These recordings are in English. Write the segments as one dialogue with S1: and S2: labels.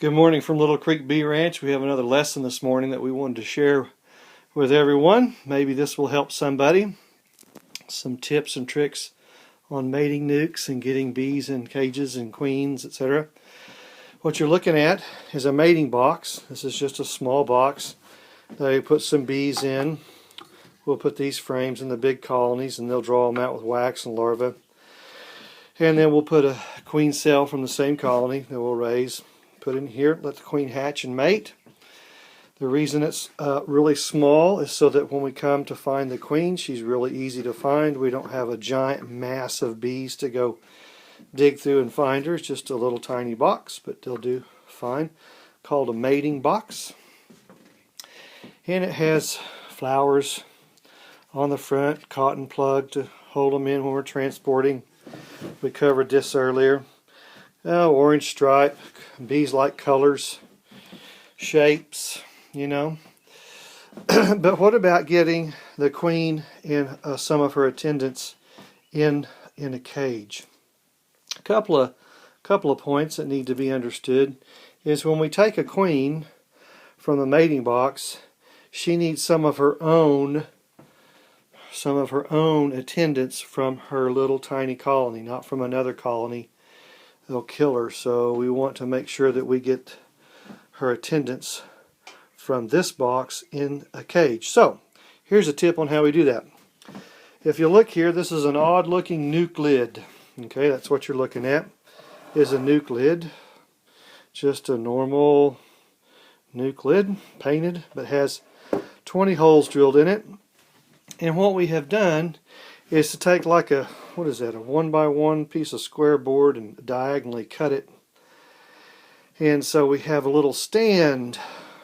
S1: Good morning from Little Creek Bee Ranch. We have another lesson this morning that we wanted to share with everyone. Maybe this will help somebody. Some tips and tricks on mating nukes and getting bees in cages and queens, etc. What you're looking at is a mating box. This is just a small box that you put some bees in. We'll put these frames in the big colonies and they'll draw them out with wax and larvae. And then we'll put a queen cell from the same colony that we'll raise. Put in here, let the queen hatch and mate. The reason it's really small is so that when we come to find the queen, she's really easy to find. We don't have a giant mass of bees to go dig through and find her. It's just a little tiny box, but they'll do fine. Called a mating box. And it has flowers on the front, cotton plug to hold them in when we're transporting. We covered this earlier. Orange stripe. Bees like colors, shapes, you know. But what about getting the queen and some of her attendants in a cage? A couple of points that need to be understood is when we take a queen from the mating box, she needs some of her own attendants from her little tiny colony, not from another colony. They'll kill her, so we want to make sure that we get her attendants from this box in a cage. So, here's a tip on how we do that. If you look here, this is an odd looking nuke lid. Okay, that's what you're looking at, is a nuke lid. Just a normal nuke lid, painted, but has 20 holes drilled in it. And what we have done is to take like a, what is that, a 1x1 piece of square board and diagonally cut it. And so we have a little stand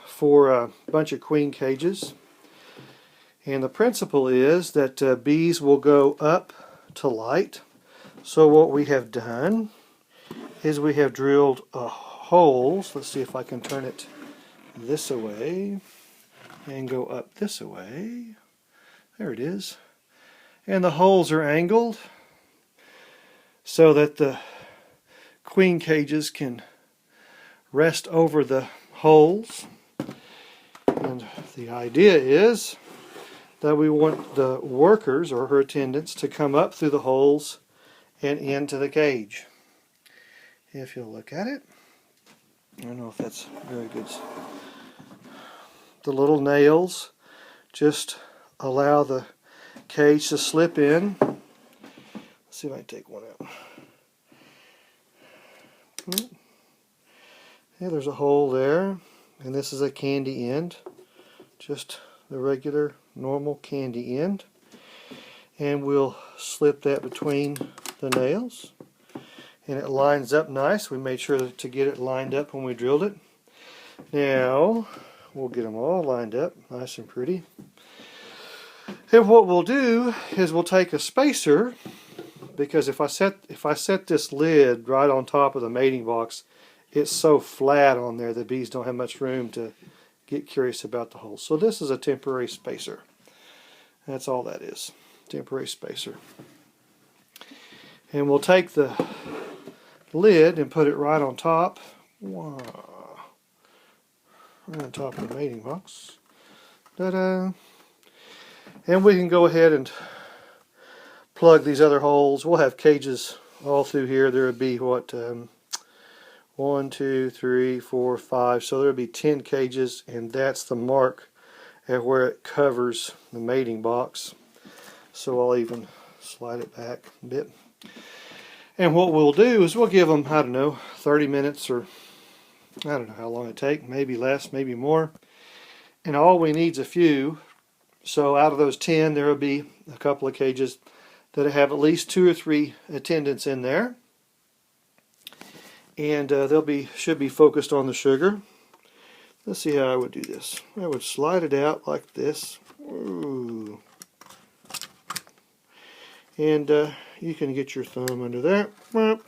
S1: for a bunch of queen cages. And the principle is that bees will go up to light. So what we have done is we have drilled holes. Let's see if I can turn it this way and go up this way. There it is. And the holes are angled so that the queen cages can rest over the holes. And the idea is that we want the workers or her attendants to come up through the holes and into the cage. If you'll look at it, I don't know if that's very good. The little nails just allow the cage to slip in. Let's see if I can take one out. Yeah, there's a hole there, and this is a candy end, just the regular normal candy end, and we'll slip that between the nails, and it lines up nice. We made sure to get it lined up when we drilled it. Now we'll get them all lined up nice and pretty. And what we'll do is we'll take a spacer, because if I set this lid right on top of the mating box, it's so flat on there the bees don't have much room to get curious about the holes. So this is a temporary spacer. That's all that is, temporary spacer. And we'll take the lid and put it right on top. Wow. Right on top of the mating box. Ta-da! And we can go ahead and plug these other holes. We'll have cages all through here. There would be, what, 1, 2, 3, 4, 5. So there would be 10 cages, and that's the mark at where it covers the mating box. So I'll even slide it back a bit. And what we'll do is we'll give them, I don't know, 30 minutes, or I don't know how long it takes, maybe less, maybe more. And all we need is a few. So out of those 10, there will be a couple of cages that have at least 2 or 3 attendants in there. And should be focused on the sugar. Let's see how I would do this. I would slide it out like this. Ooh. And you can get your thumb under there. And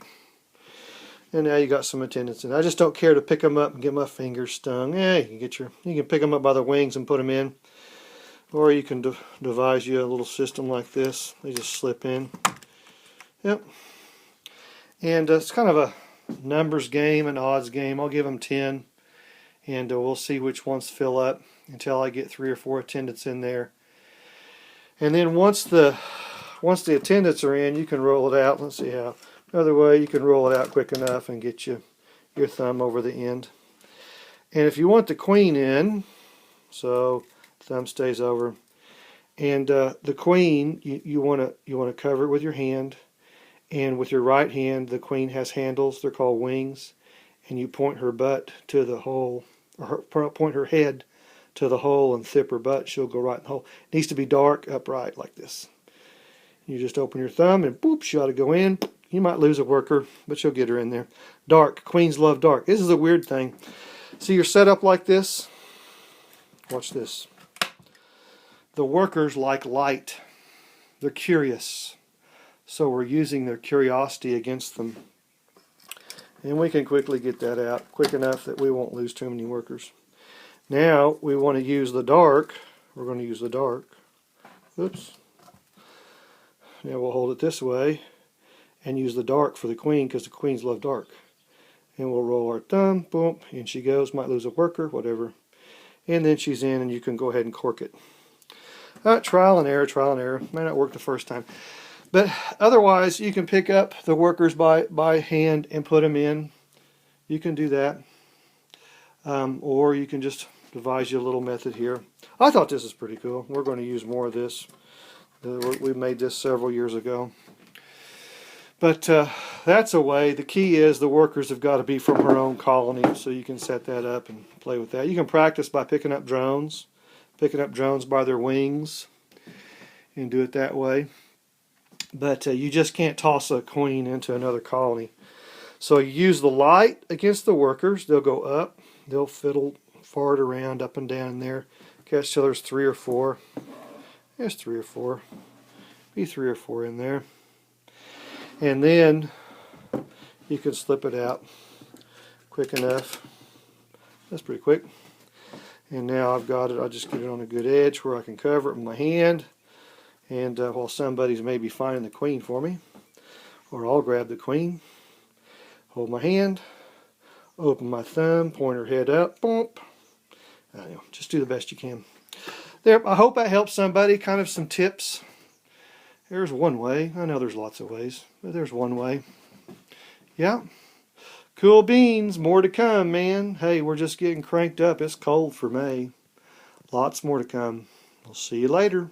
S1: now you got some attendants in. I just don't care to pick them up and get my fingers stung. Yeah, you can pick them up by the wings and put them in. Or you can devise you a little system like this. They just slip in. Yep. And it's kind of a numbers game and odds game. I'll give them 10, and we'll see which ones fill up until I get 3 or 4 attendants in there. And then once the attendants are in, you can roll it out. Let's see how. Another way, you can roll it out quick enough and get your thumb over the end. And if you want the queen in, so thumb stays over, and the queen, you want to cover it with your hand, and with your right hand, the queen has handles. They're called wings, and you point her butt to the hole, or point her head to the hole and tip her butt. She'll go right in the hole. It needs to be dark, upright like this. You just open your thumb and boop, she ought to go in. You might lose a worker, but you'll get her in there. Dark. Queens love dark. This is a weird thing. See, you're set up like this. Watch this. The workers like light. They're curious. So we're using their curiosity against them. And we can quickly get that out, quick enough that we won't lose too many workers. Now we want to use the dark. We're going to use the dark. Oops. Now we'll hold it this way and use the dark for the queen, because the queens love dark. And we'll roll our thumb, boom, and she goes. Might lose a worker, whatever. And then she's in, and you can go ahead and cork it. Trial and error, trial and error. Might not work the first time. But otherwise, you can pick up the workers by hand and put them in. You can do that. Or you can just devise you a little method here. I thought this is pretty cool. We're going to use more of this. We made this several years ago. But that's a way. The key is the workers have got to be from her own colony, so you can set that up and play with that. You can practice by picking up drones by their wings, and do it that way. But you just can't toss a queen into another colony. So you use the light against the workers. They'll go up. They'll fiddle, fart around up and down in there. Catch till there's 3 or 4. There's 3 or 4. Be 3 or 4 in there. And then you can slip it out quick enough. That's pretty quick. And now I've got it. I'll just get it on a good edge where I can cover it with my hand. And while somebody's maybe finding the queen for me, or I'll grab the queen, hold my hand, open my thumb, point her head up, boom. Just do the best you can. There. I hope that helps somebody. Kind of some tips. There's one way. I know there's lots of ways, but there's one way. Yeah. Cool beans. More to come, man. Hey, we're just getting cranked up. It's cold for May. Lots more to come. We'll see you later.